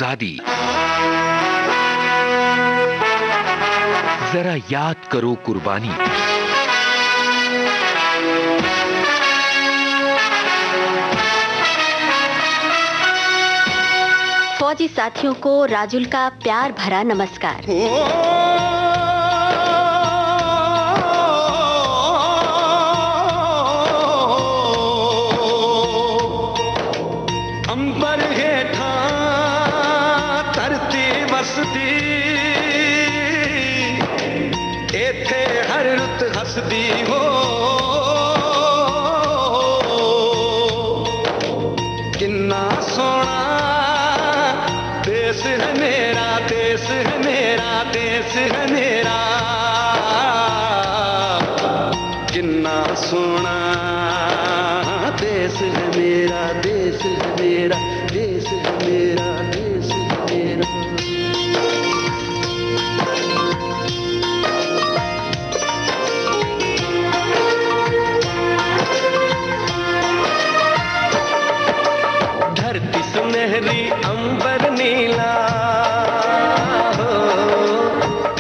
आजादी। जरा याद करो कुर्बानी। फौजी साथियों को राजुल का प्यार भरा नमस्कार। अंबर हेठा धरती वसदी, एथे हर रुत हसदी हो। किन्ना सोना देश है मेरा, देश है मेरा, देश है मेरा। किन्ना सोना देश है मेरा, देश है मेरा, देश है मेरा, देश है मेरा। धरती सुनहरी अंबर नीला हो,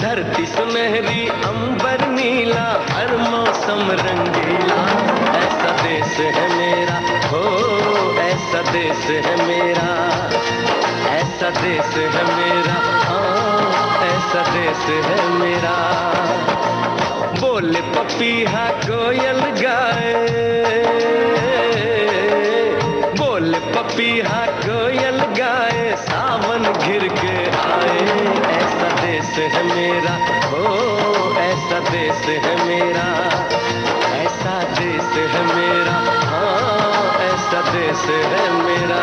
धरती सुनहरी अंबर नीला, हर मौसम रंगीला। ऐसा देश है मेरा हो, ऐसा देश है मेरा, ऐसा देश है मेरा, हाँ ऐसा देश है मेरा। बोले पपीहा कोयल गाए, बोले पपीहा कोयल गाए, सावन घिर के आए। ऐसा देश है मेरा हो, ऐसा देश है मेरा, ऐसा देश है मेरा, हाँ ऐसा देश है मेरा।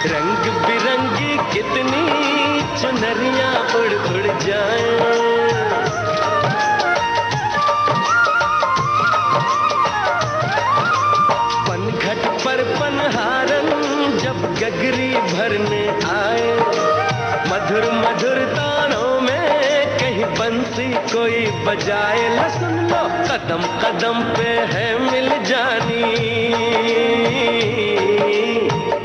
रंग बिरंगी कितनी चुनरियां उड़ उड़ जाएं। पनघट पर पनहारन जब गगरी भरने आए, मधुर मधुर तानों में कहीं बंसी कोई बजाए। लो सुन लो कदम कदम पे है मिल जानी,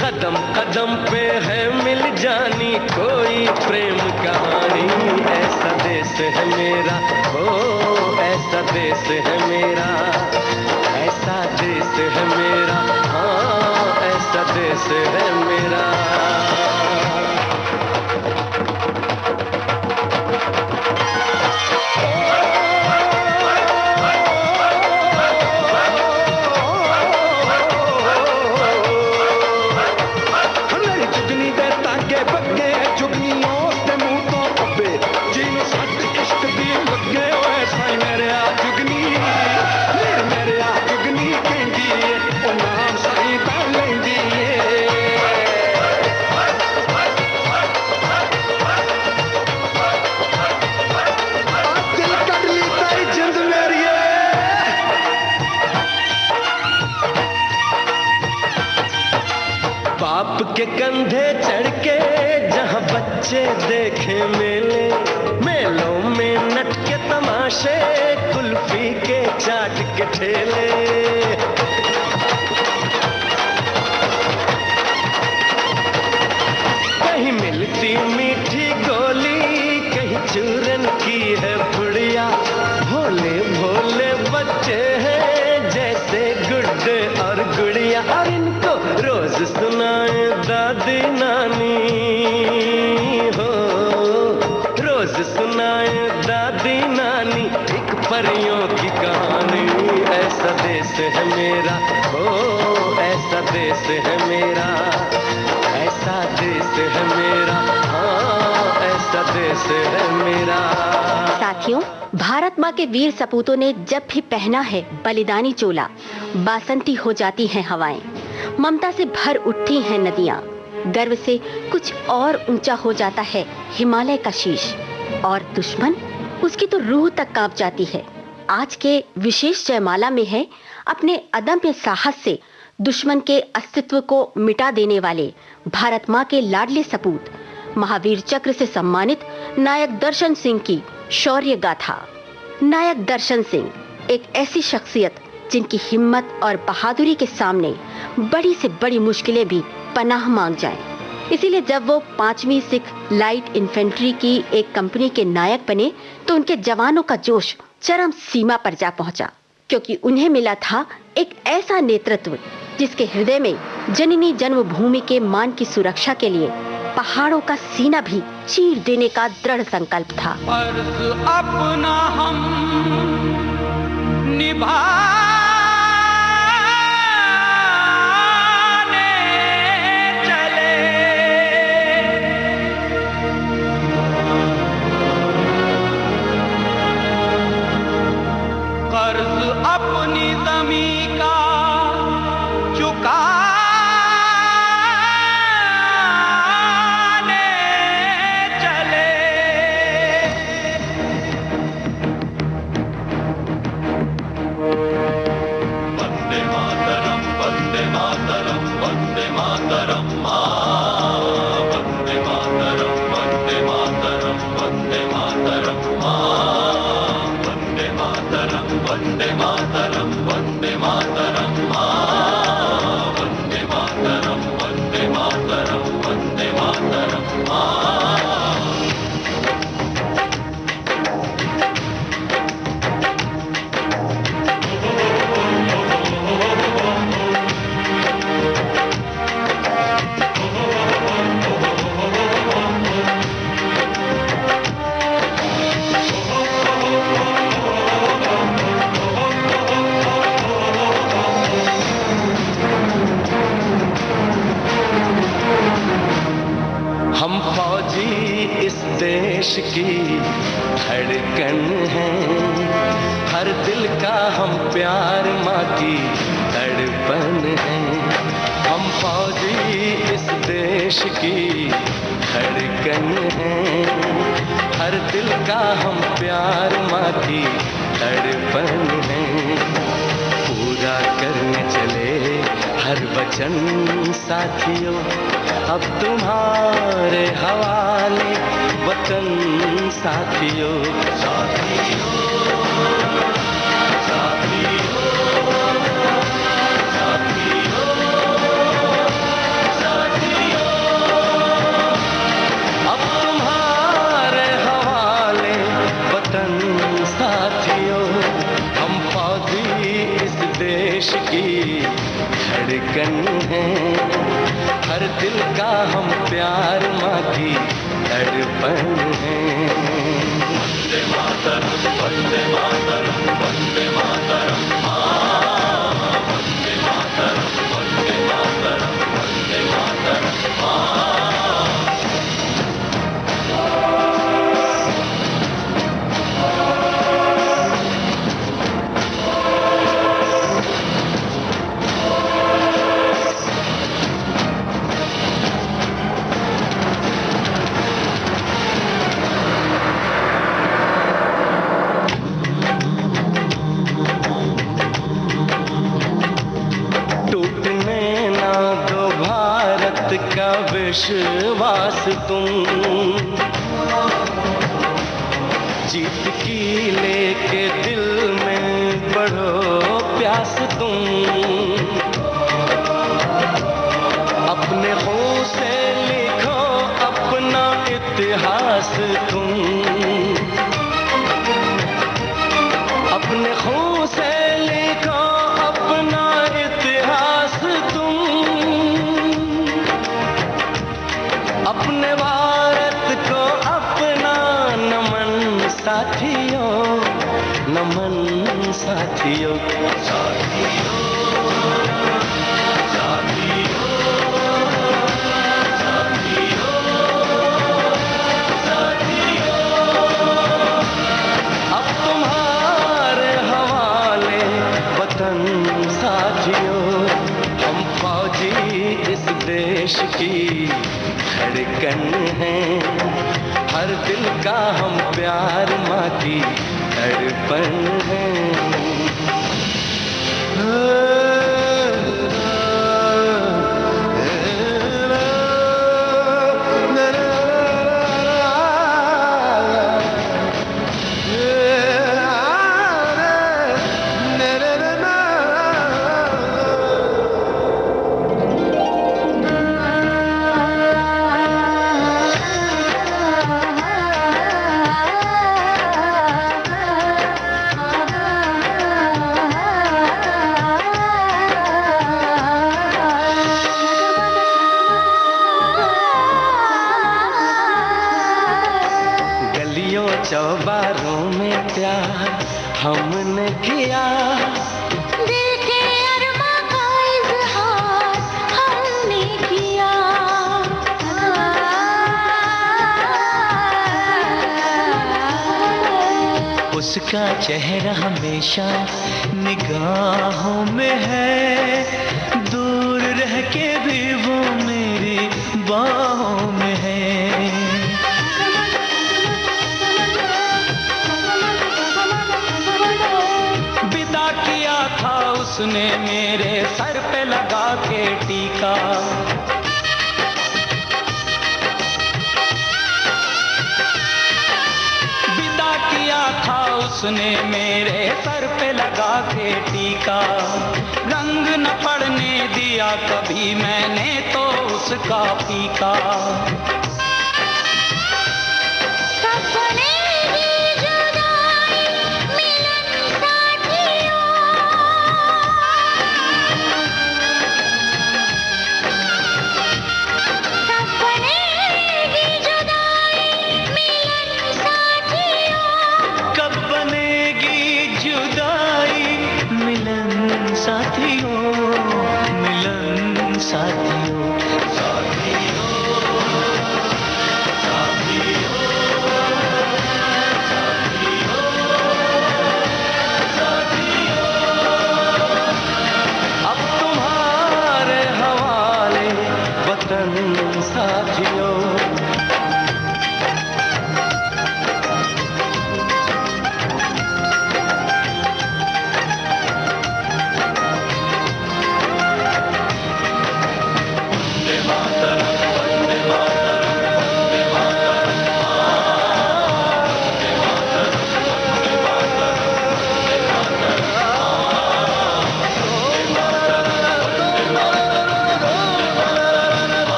कदम कदम पे है मिल जानी कोई प्रेम कहानी। ऐसा देश है मेरा हो, ऐसा देश है मेरा, ऐसा देश है मेरा, हाँ ऐसा देश है मेरा। बाप के कंधे चढ़ के जहाँ बच्चे देखे मेले, मेलों में नट के तमाशे, कुल्फी के चाट के ठेले। कहीं मिलती मीठी गोली, कहीं चूरन की है पुड़िया। भोले भोले बच्चे हैं जैसे गुड्डे और गुड़िया, और इनको रोज सुनाए दादी नानी हो, रोज सुनाए दादी नानी एक परियों की कहानी। ऐसा देश है मेरा हो, ऐसा देश है मेरा, है मेरा, हाँ ऐसा देश है मेरा। साथियों, भारत माँ के वीर सपूतों ने जब भी पहना है बलिदानी चोला, बासंती हो जाती हैं हवाएं, ममता से भर उठती हैं नदियाँ, गर्व से कुछ और ऊंचा हो जाता है हिमालय का शीश, और दुश्मन, उसकी तो रूह तक कांप जाती है। आज के विशेष जयमाला में है अपने अदम्य साहस से दुश्मन के अस्तित्व को मिटा देने वाले भारत माँ के लाडले सपूत महावीर चक्र से सम्मानित नायक दर्शन सिंह की शौर्य गाथा। नायक दर्शन सिंह एक ऐसी शख्सियत जिनकी हिम्मत और बहादुरी के सामने बड़ी से बड़ी मुश्किलें भी पनाह मांग जाएं। इसीलिए जब वो 5वीं सिख लाइट इन्फेंट्री की एक कंपनी के नायक बने तो उनके जवानों का जोश चरम सीमा पर जा पहुंचा, क्योंकि उन्हें मिला था एक ऐसा नेतृत्व जिसके हृदय में जननी जन्मभूमि के मान की सुरक्षा के लिए पहाड़ों का सीना भी चीर देने का दृढ़ संकल्प था। फर्ज अपना हम निभाने चले, कर्ज अपनी ज़मीं का चुका की धड़कन है, हर दिल का हम प्यार माँ की तड़पन है। हम फौजी इस देश की धड़कन है, हर दिल का हम प्यार माँ की तड़पन है। पूरा करने चले हर वचन साथियों, अब तुम्हारे हवाले वतन साथियों। साथियों, साथियों, साथियों, साथियों, अब तुम्हारे हवाले वतन साथियों। हम फौजी इस देश की धड़कन है, हर दिल का हम प्यार माँ की तड़पन है। वंदे मातरम, वंदे मातरम, वंदे मातरम, वंदे मातरम, वंदे मातरम, वंदे मातरम। का विश्वास तुम, जीत की लेके दिल में बढ़ो प्यास तुम। अपने हों से लिखो अपना इतिहास तुम, अपने हों से लिखो अपना इतिहास तुम। अपने भारत को अपना नमन साथियों, नमन साथियों। साथियों, साथियों, साथियों, धड़कन है, हर दिल का हम प्यार माँ की धड़पन है। चौबारों में प्यार हमने किया, दिल के अरमां का इज़हार हमने किया। उसका चेहरा हमेशा निगाहों में है, दूर रह के भी वो मेरी बाहों में है। उसने मेरे सर पे लगा के टीका, विदा किया था उसने मेरे सर पे लगा के टीका। रंग न पड़ने दिया कभी मैंने तो उसका फीका।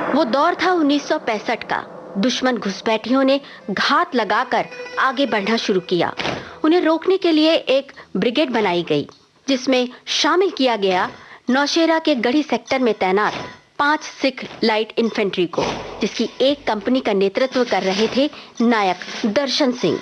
वो दौर था 1965 का। दुश्मन घुसपैठियों ने घात लगाकर आगे बढ़ना शुरू किया। उन्हें रोकने के लिए एक ब्रिगेड बनाई गई, जिसमें शामिल किया गया नौशेरा के गढ़ी सेक्टर में तैनात 5 सिख लाइट इन्फेंट्री को, जिसकी एक कंपनी का नेतृत्व कर रहे थे नायक दर्शन सिंह।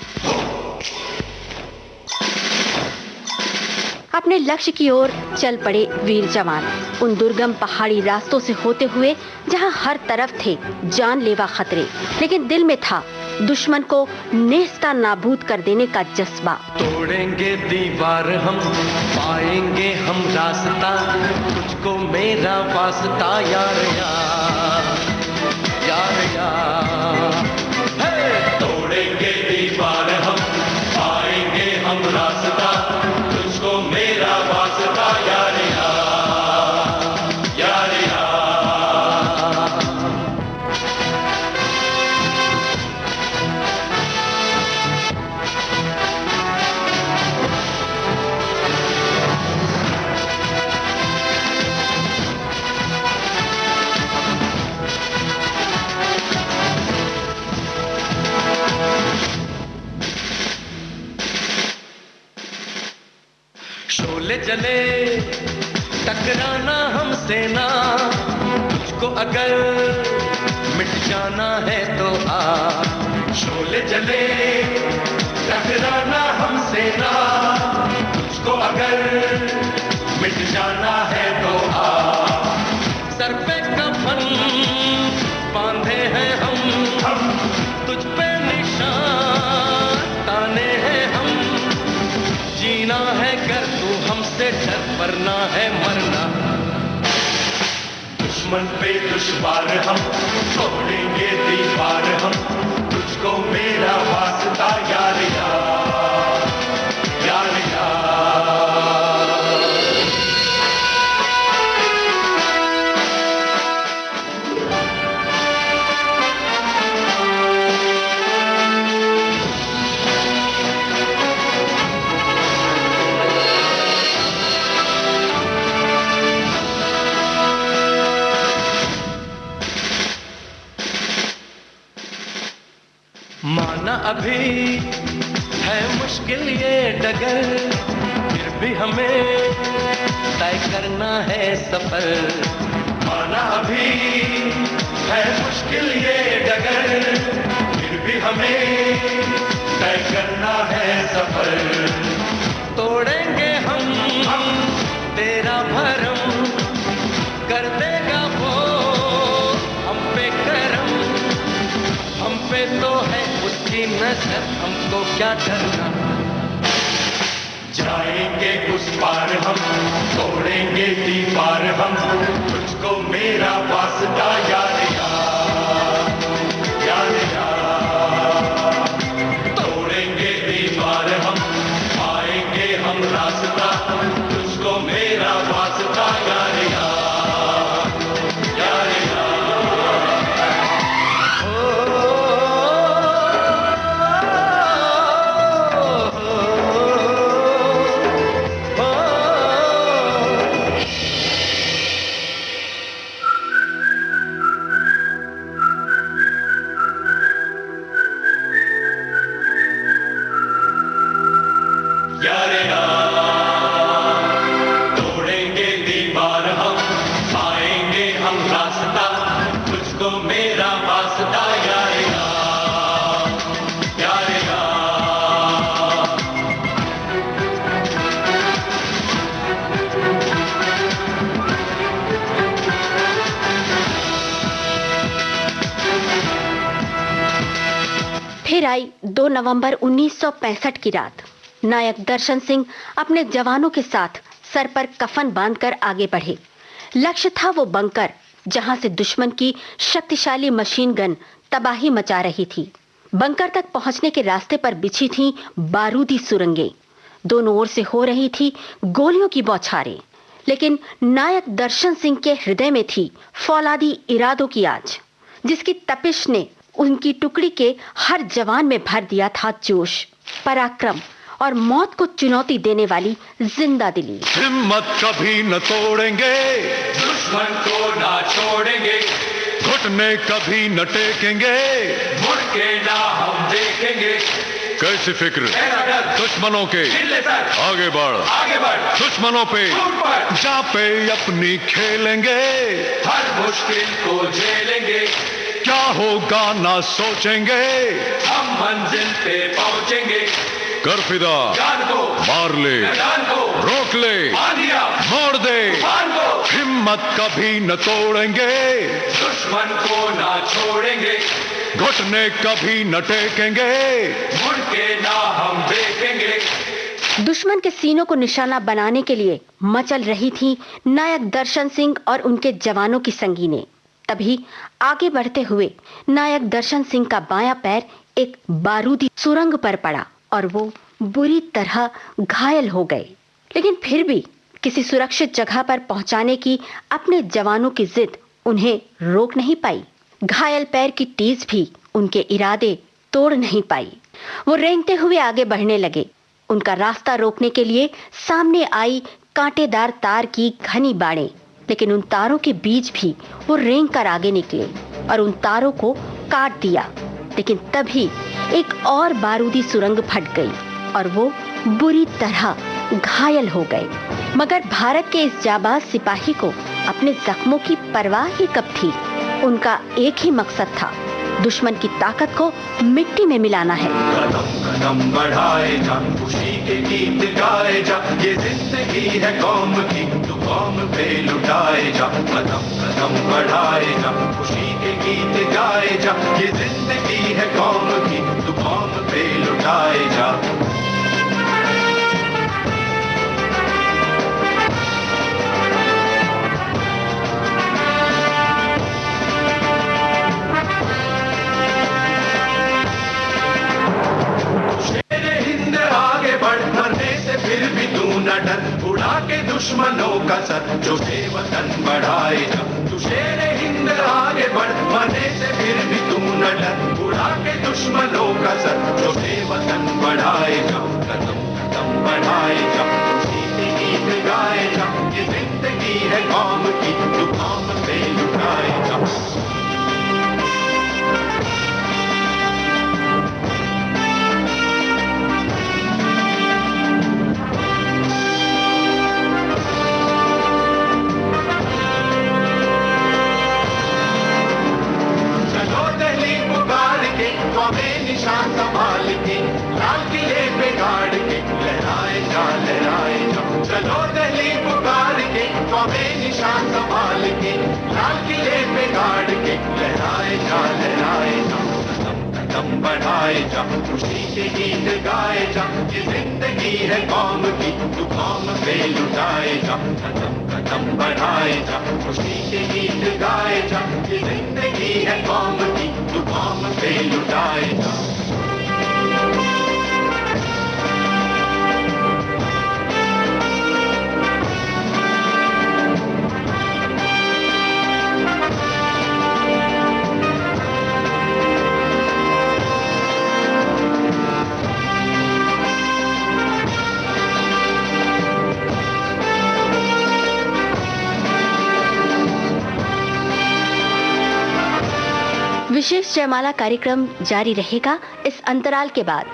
अपने लक्ष्य की ओर चल पड़े वीर जवान, उन दुर्गम पहाड़ी रास्तों से होते हुए जहां हर तरफ थे जानलेवा खतरे, लेकिन दिल में था दुश्मन को नेस्ता नाबूद कर देने का जज्बा। तोड़ेंगे दीवार हम, पाएंगे हम रास्ता, तुझको मेरा वास्ता यार यार यार यार। तोड़ेंगे दीवार हम, पाएंगे हम रास्ता, तुझको मेरा वास्ता यार यार यार यार। शोले जले टकराना हमसे ना, तुझको अगर मिट जाना है तो आ। शोले जले टकराना हमसे ना, तुझको अगर मिट जाना है तो आ। सर पे कफन बांधे हैं हम, तुझ पे निशान ताने हैं हम, दुश्मन पे दुश्वार हम, तोड़ेंगे दीवार हम, तुझको मेरा वास्ता यार यार, यार यार। माना अभी है मुश्किल ये डगर, फिर भी हमें तय करना है सफर। माना अभी है मुश्किल ये डगर, फिर भी हमें तय करना है सफर। तोड़ेंगे हम तेरा भरम, कर देगा वो हम पे करम, हम पे तो है उसकी नजर, हमको क्या डरना। जाएंगे उस पार हम, तोड़ेंगे दीवार हम, तुझको मेरा वास्ता यार यार, यार यार। तोड़ेंगे दीवार हम, पाएंगे हम रास्ता, तुझको मेरा वास्ता यार यार, यार यार। तोड़ेंगे दीवार हम, पाएंगे हम रास्ता, तुझको मेरा वास्ता यार यार, यार यार। फिर आई 2 नवंबर 1965 की रात। नायक दर्शन सिंह अपने जवानों के साथ सर पर कफन बांधकर आगे बढ़े। लक्ष्य था वो बंकर जहां से दुश्मन की शक्तिशाली मशीन गन तबाही मचा रही थी। बंकर तक पहुंचने के रास्ते पर बिछी थीं बारूदी सुरंगें। दोनों ओर से हो रही थी गोलियों की बौछारें, लेकिन नायक दर्शन सिंह के हृदय में थी फौलादी इरादों की आग, जिसकी तपिश ने उनकी टुकड़ी के हर जवान में भर दिया था जोश, पराक्रम और मौत को चुनौती देने वाली जिंदा दिली। हिम्मत कभी न तोड़ेंगे, दुश्मन को ना छोड़ेंगे, घुटने कभी न टेकेंगे, मुड़ के ना हम देखेंगे। कैसी फिक्र दुश्मनों के, आगे बढ़, आगे बढ़, दुश्मनों पे जा पे अपनी खेलेंगे, हर मुश्किल को झेलेंगे, क्या होगा ना सोचेंगे, हम मंजिल पे पहुंचेंगे। कर फिदा, जान को मार ले, जान को रोक ले, मोड़ दे, हिम्मत कभी न तोड़ेंगे, दुश्मन को ना छोड़ेंगे, घुटने कभी न टेकेंगे, मुड़ के ना हम देखेंगे। दुश्मन के सीनों को निशाना बनाने के लिए मचल रही थी नायक दर्शन सिंह और उनके जवानों की संगीनें। तभी आगे बढ़ते हुए नायक दर्शन सिंह का बायां पैर एक बारूदी सुरंग पर पड़ा और वो बुरी तरह घायल हो गए। लेकिन फिर भी किसी सुरक्षित जगह पर पहुंचाने की अपने जवानों की जिद उन्हें रोक नहीं पाई। घायल पैर की टीस भी उनके इरादे तोड़ नहीं पाई। वो रेंगते हुए आगे बढ़ने लगे। उनका रास्ता रोकने के लिए सामने आई कांटेदार तार की घनी बाड़ें, लेकिन उन तारों के बीच भी वो रेंग कर आगे निकले और उन तारों को काट दिया। लेकिन तभी एक और बारूदी सुरंग फट गई और वो बुरी तरह घायल हो गए। मगर भारत के इस जाबाज सिपाही को अपने जख्मों की परवाह ही कब थी। उनका एक ही मकसद था, दुश्मन की ताकत को मिट्टी में मिलाना है। कदम कदम बढ़ाए जा, खुशी के गीत गाए जा, ये जिंदगी है कौम की, तू कौम पे लुटाए जा। कदम कदम बढ़ाए जा, खुशी के गीत गाए जा, ये जिंदगी है कौम की, तू कौम पे लुटाए जा। बढ़ाए जा, तू शेरे हिंद आगे बढ़, मरने से फिर भी तू न डर, उड़ा के दुश्मनों का सर, जो बेवतन बढ़ाए जा, कदम कदम बढ़ाए जा, खुशी के गीत गाए जा, ये जिंदगी है कौम की, तू कौम पे लुटाए जा। निशान संभाल के लाल किले पे गाड़ के लहराए जा, चलो दिल्ली पुकार के, कौमे निशान संभाल के लाल किले पे गाड़ के लहराए जा, कदम कदम बढ़ाए जा, खुशी के गीत गाए जा, ये जिंदगी है कौम की, तू कौम पे लुटाए जा, कदम कदम बढ़ाए जा, खुशी के गीत गाए जा, ये जिंदगी है कौम की, तू कौम पे लुटाए जा। विशेष जयमाला कार्यक्रम जारी रहेगा इस अंतराल के बाद।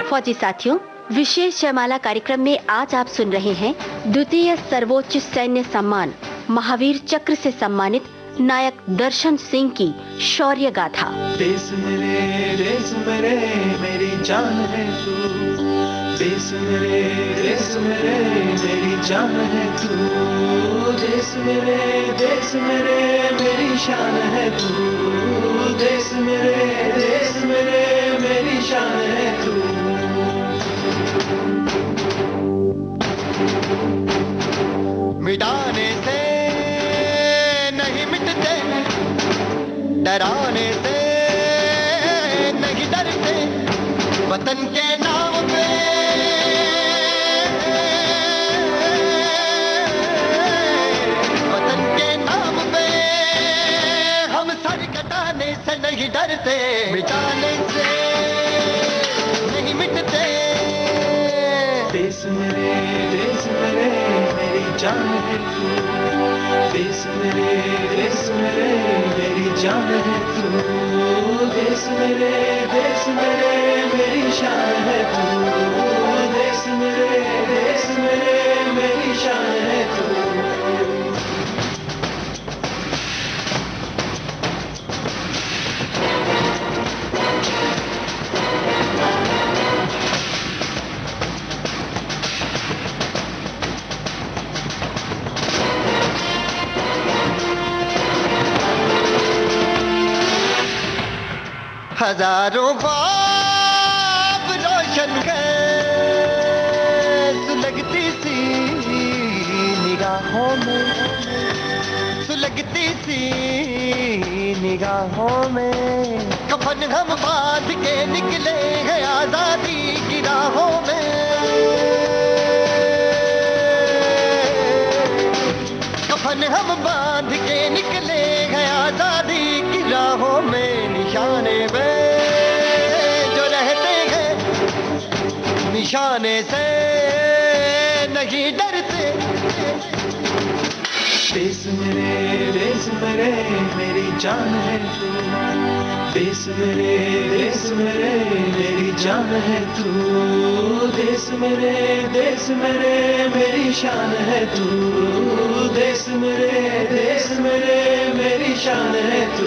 फौजी साथियों, विशेष जयमाला कार्यक्रम में आज आप सुन रहे हैं द्वितीय सर्वोच्च सैन्य सम्मान महावीर चक्र से सम्मानित नायक दर्शन सिंह की शौर्य गाथा। देश मेरे मेरी जान है तू, देश मेरे मेरी जान है तू, देश मेरे मेरी शान है तू, देश मेरे मेरी शान है तू। मिटाने से नहीं मिटते, डराने से नहीं डरते, वतन के नाम पे वतन के नाम पे हम सर कटाने से नहीं डरते, मिटाने से नहीं मिटते। देश मेरे मेरी जान है तू, देश मेरे मेरी जान है तू, देश मेरे मेरी शान है तू, देश मेरे मेरी शान है तू। हजारों बाप रोशन कर सुलगती सी बाहों में, सुलगती सी निगाहों में, कफन हम बांध के निकले हैं आजादी की राहों में। कफन हम बांध के निकले हैं आजादी की राहों में, निशाने में जो रहते हैं निशाने से नहीं डरते। देश मेरे मेरी जान है तू, देश मेरे मेरी जान है तू, देश मेरे मेरी शान है तू, देश मेरे मेरी शान है तू।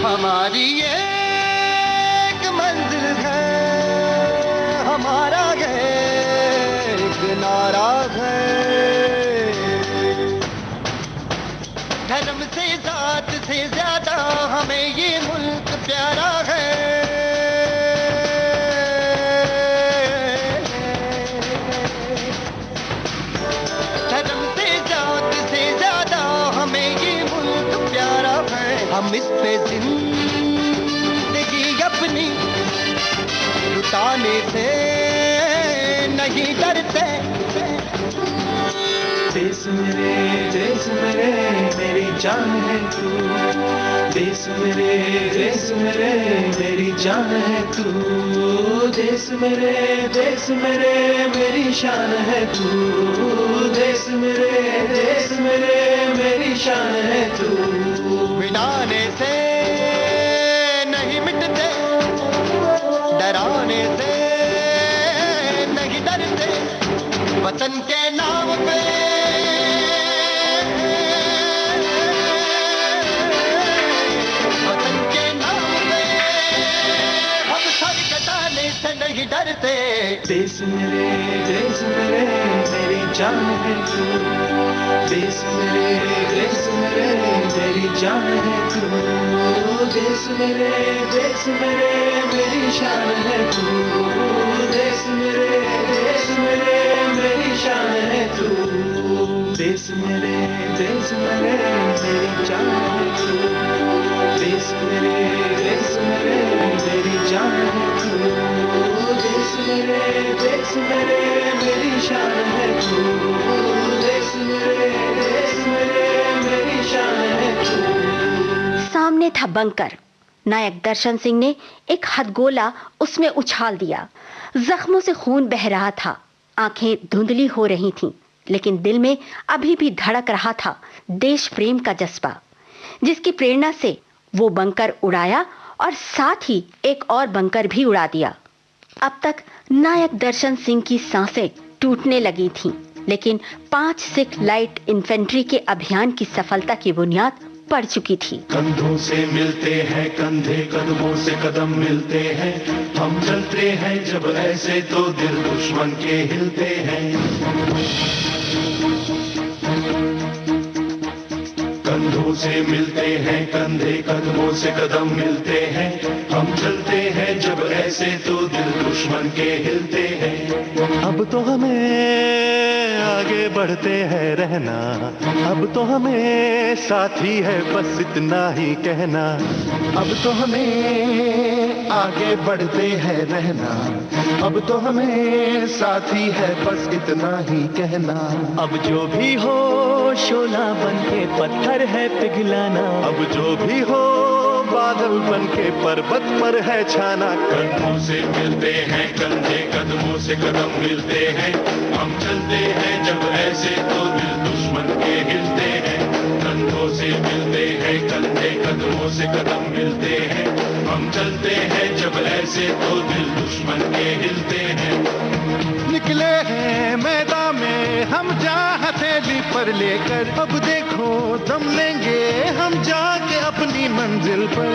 हमारी एक मंजिल है, हमारा एक नारा है, धर्म से जात से ज्यादा हमें ये मुल्क प्यारा है। धर्म से जात से ज्यादा हमें ये मुल्क प्यारा है। हम इस पे जिंदगी अपनी लुटाने से नहीं डरते। देश मेरे मेरी जान है तू, देश मेरे मेरी जान है तू, देश मेरे मेरी शान है तू, देश मेरे मेरी शान है तू। मिटाने से नहीं मिटते, डराने से नहीं डरते, वतन के नाम पे वतन के नाम पे हम सर कटाने से नहीं डरते। देश मेरे मेरी जान है तू, देश मेरे मेरी जान है तू, देश मेरे मेरी शान है तू, देश मेरे मेरी शान है तू, देश मेरे मेरी जान है तू, देश मेरे मेरी जान है तू, देश मेरे मेरी शान है तू, देश मेरे मेरी शान है तू। सामने था बंकर। नायक दर्शन सिंह ने एक हथगोला उसमें उछाल दिया। जख्मों से खून बह रहा था, आंखें धुंधली हो रही थीं, लेकिन दिल में अभी भी धड़क रहा था देश प्रेम का जज्बा, जिसकी प्रेरणा से वो बंकर उड़ाया और साथ ही एक और बंकर भी उड़ा दिया। अब तक नायक दर्शन सिंह की सांसें टूटने लगी थीं, लेकिन 5 सिख लाइट इन्फेंट्री के अभियान की सफलता की बुनियाद पड़ चुकी थी। कंधों से मिलते हैं कंधे, कदमों से कदम मिलते हैं, हम चलते हैं जब ऐसे तो दिल दुश्मन के हिलते हैं। कंधों से मिलते हैं कंधे, कदमों से कदम मिलते हैं, हम चलते हैं जब ऐसे तो दिल दुश्मन के हिलते हैं। अब तो हमें आगे बढ़ते हैं रहना, अब तो हमें साथी है बस इतना ही कहना। अब तो हमें आगे बढ़ते हैं रहना, अब तो हमें साथी है बस इतना ही कहना। अब जो भी हो शोला बन के पत्थर है पिघलाना, अब जो भी हो बादल बन के पर्वत पर है छाना। कंधों से मिलते हैं कंधे, कदमों से कदम मिलते हैं, हम चलते हैं जब ऐसे तो दिल दुश्मन के हिलते हैं। कंधों से मिलते हैं कंधे, कदमों से कदम मिलते हैं, हम चलते हैं जब ऐसे तो दिल दुश्मन के हिलते हैं। निकले हैं मैदान में हम जा हथेली पर लेकर, अब देखो दम लेंगे हम जाके अपनी मंजिल पर।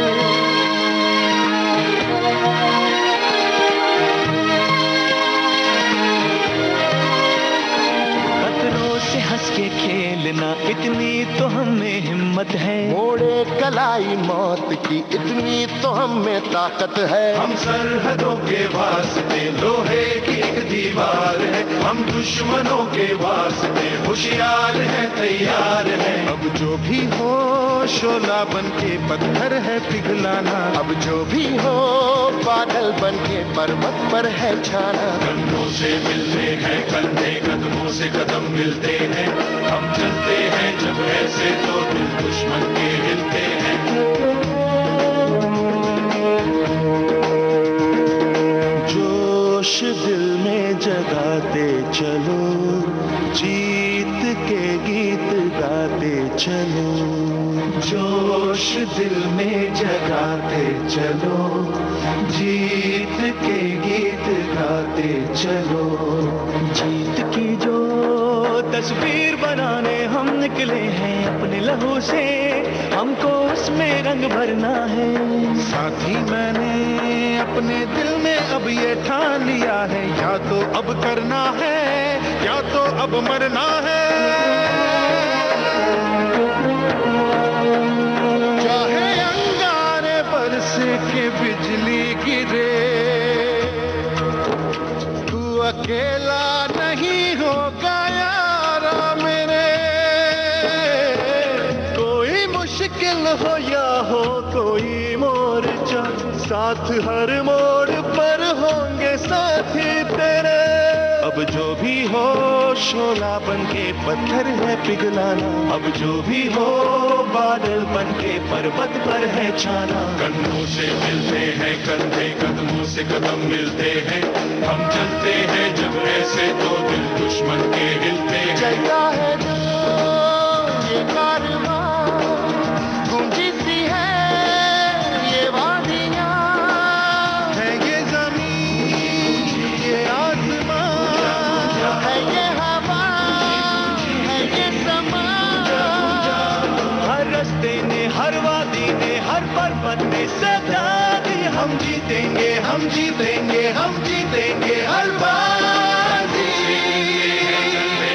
चलाई मौत की, इतनी तो हम में ताकत है। हम सरहदों के वास्ते लोहे की एक दीवार है, हम दुश्मनों के वास्ते होशियार है, तैयार है। अब जो भी हो शोला बन के पत्थर है पिघलाना, अब जो भी हो बादल बन के पर्वत पर है छाना। कंधों से मिलते हैं कंधे, कदमों से कदम मिलते हैं, हम चलते हैं जब ऐसे तो दिल दुश्मन के हिलते हैं। जोश दिल में जगाते चलो, जीत के गीत गाते चलो। जोश दिल में जगाते चलो, जीत के गीत गाते चलो। जीत की जो तस्वीर बनाने हम निकले हैं अपने लहू से, हमको उसमें रंग भरना है। साथी मैंने अपने दिल में अब ये ठान लिया है, या तो अब करना है या तो अब मरना है। चाहे अंगारे बरस के बिजली गिरे, तू अकेला नहीं होगा यारा मेरे। कोई मुश्किल हो या हो कोई मोर्चा, साथ हर मोड़ पर होंगे साथी तेरे। अब जो भी हो शोला बन के पत्थर है पिघलाना, अब जो भी हो बादल बन के पर्वत पर है छाना। कंधों से मिलते हैं कंधे, कदमों से कदम मिलते हैं, हम चलते हैं जब ऐसे तो दिल दुश्मन के हिलते हैं। चलता है जो ये कारवां, गूंजी सी है ये वादियां, है ये जमीन ये आसमां, है ये हवा है ये समा। हर रास्ते ने हर वादी ने हर पर्वत ने सदा दी, हम जीतेंगे हम जीतेंगे हम जीतेंगे हर बाजी।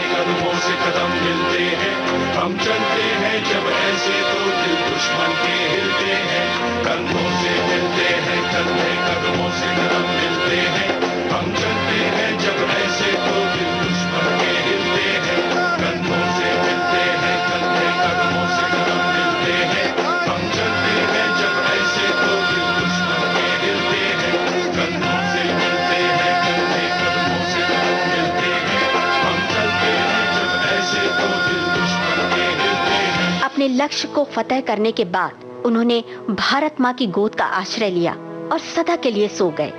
कदमों से कदम मिलते हैं, हम चलते हैं जब ऐसे तो दिल दुश्मन के हिलते हैं। कंधों से मिलते हैं कंधे, कदमों से कदम मिलते हैं, हम चलते हैं जब ऐसे तो दिल दुश्मन के हिलते हैं। कंधों से मिलते हैं कंधे, कदमों से कदम मिलते हैं, हम चलते हैं जब ऐसे तो दिल दुश्मन के हिलते हैं। कंधों से मिलते हैं कंधे, कदमों से कदम मिलते हैं, हम चलते हैं जब ऐसे तो दिल दुश्मन के हिलते हैं। अपने लक्ष्य को फतह करने के बाद उन्होंने भारत माँ की गोद का आश्रय लिया और सदा के लिए सो गए।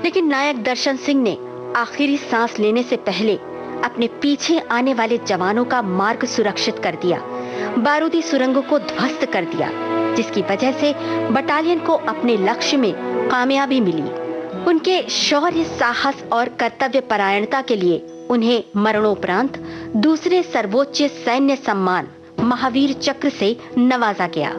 लेकिन नायक दर्शन सिंह ने आखिरी सांस लेने से पहले अपने पीछे आने वाले जवानों का मार्ग सुरक्षित कर दिया, बारूदी सुरंगों को ध्वस्त कर दिया, जिसकी वजह से बटालियन को अपने लक्ष्य में कामयाबी मिली। उनके शौर्य, साहस और कर्तव्य परायणता के लिए उन्हें मरणोपरांत दूसरे सर्वोच्च सैन्य सम्मान महावीर चक्र से नवाजा गया।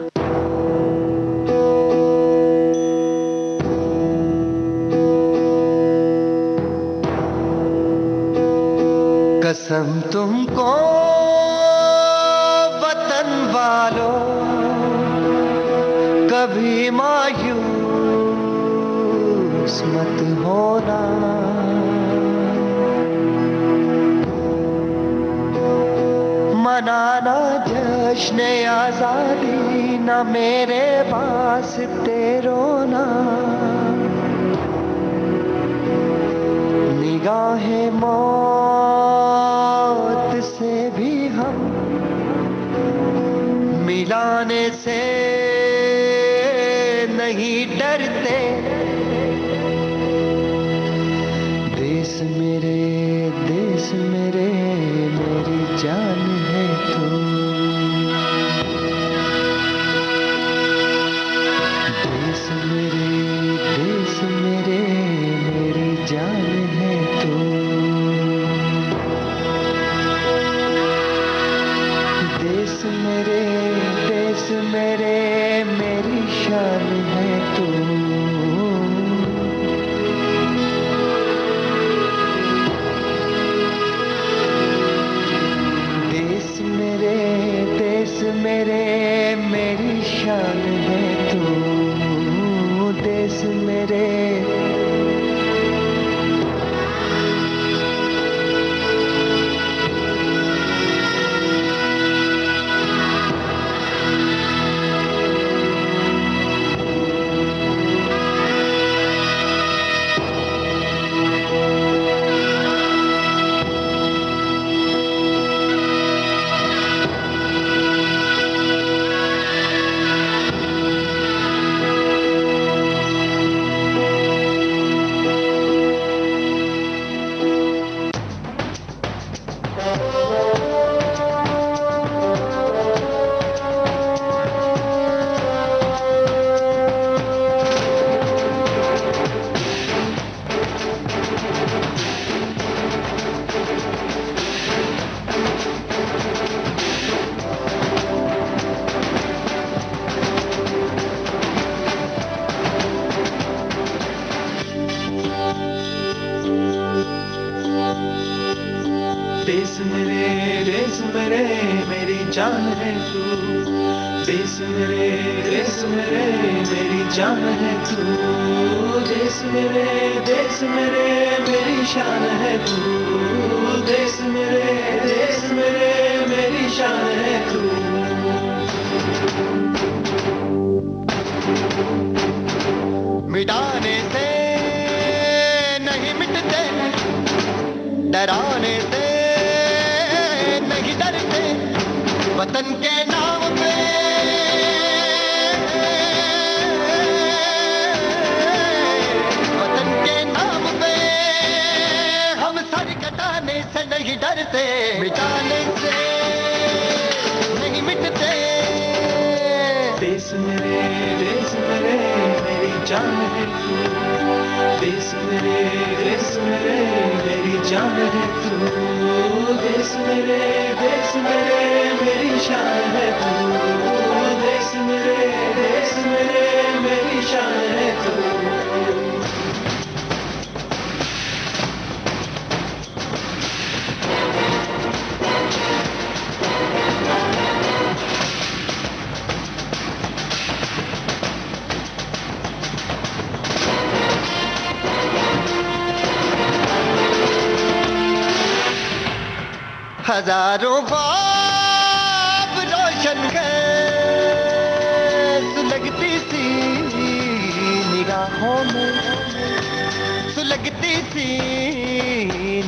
कसम तुमको वतन वालों, कभी मायूस मत होना। मनाना जश्न आजादी, ना मेरे वास्ते रोना। निगाहें मौत से भी हम मिलाने से नहीं डरते। देश मेरे मेरी जान है तू। देश मेरे मेरी जान है तू। देश मेरे मेरी शान है तू। देश मेरे देश मेरे। देश मेरे मेरी जान है तू। देश मेरे मेरी जान है तू। देश मेरे मेरी शान है तू। देश मेरे मेरी शान है तू। मिटाने से नहीं मिटते, डराने से नहीं डरते, वतन के नाम पे वतन के नाम पे हम सर कटाने से नहीं डरते, मिटाने से नहीं मिटते। देश मेरे मेरी जान है तू। देश मेरे मेरी जान है तू। देश मेरे मेरी शान है तू। देश मेरे मेरी शान है तू। हजारों बाप रोशन है सुलगती सी निगाहों में, सुलगती सी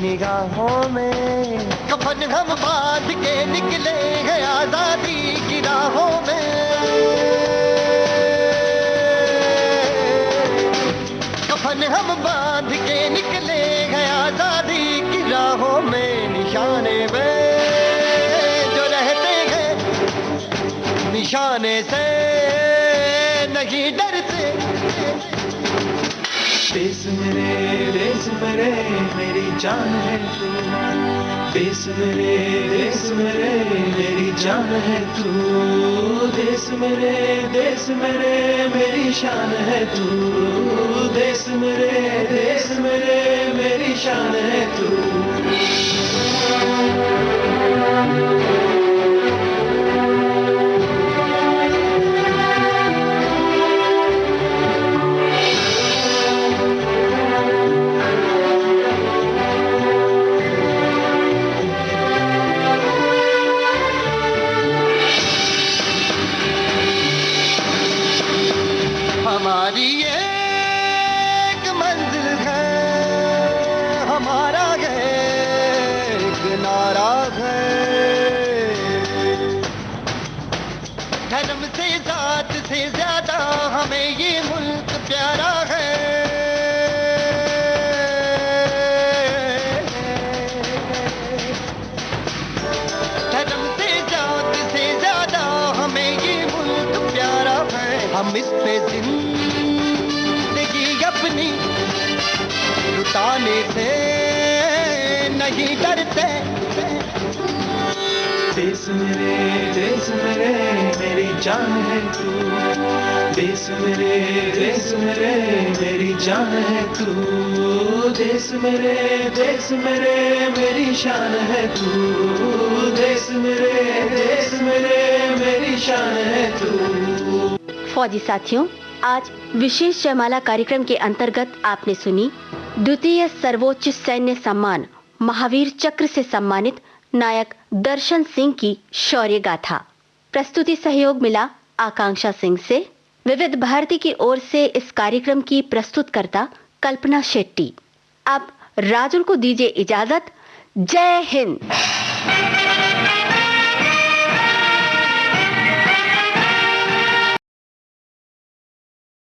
निगाहों में। कफन हम बांध के निकले हैं आजादी की राहों में। कफन हम बांध के निकले हैं आजादी की राहों में। निशाने में जो रहते हैं, निशाने से नहीं डरते। देश मेरे मेरी जान है तू। देश मेरे मेरी जान है तू। देश मेरे मेरी शान है तू। देश मेरे मेरी शान है तू। हमारी एक मंजिल है, हमारा एक नारा है। धर्म से जात से ज्यादा हमें ये मुल्क प्यारा है। धर्म से जात से ज्यादा हमें ये मुल्क प्यारा है। हम इस पे जिंदगी अपनी लुटाने से नहीं डरते। देश मेरे मेरी जान है तू। देश मेरे मेरी जान है तू। देश मेरे मेरी शान है तू। देश मेरे मेरी शान है तू। फौजी साथियों, आज विशेष जयमाला कार्यक्रम के अंतर्गत आपने सुनी द्वितीय सर्वोच्च सैन्य सम्मान महावीर चक्र से सम्मानित नायक दर्शन सिंह की शौर्य गाथा। प्रस्तुति सहयोग मिला आकांक्षा सिंह से। विविध भारती की ओर से इस कार्यक्रम की प्रस्तुतकर्ता कल्पना शेट्टी। अब राजुल को दीजिए इजाजत। जय हिंद।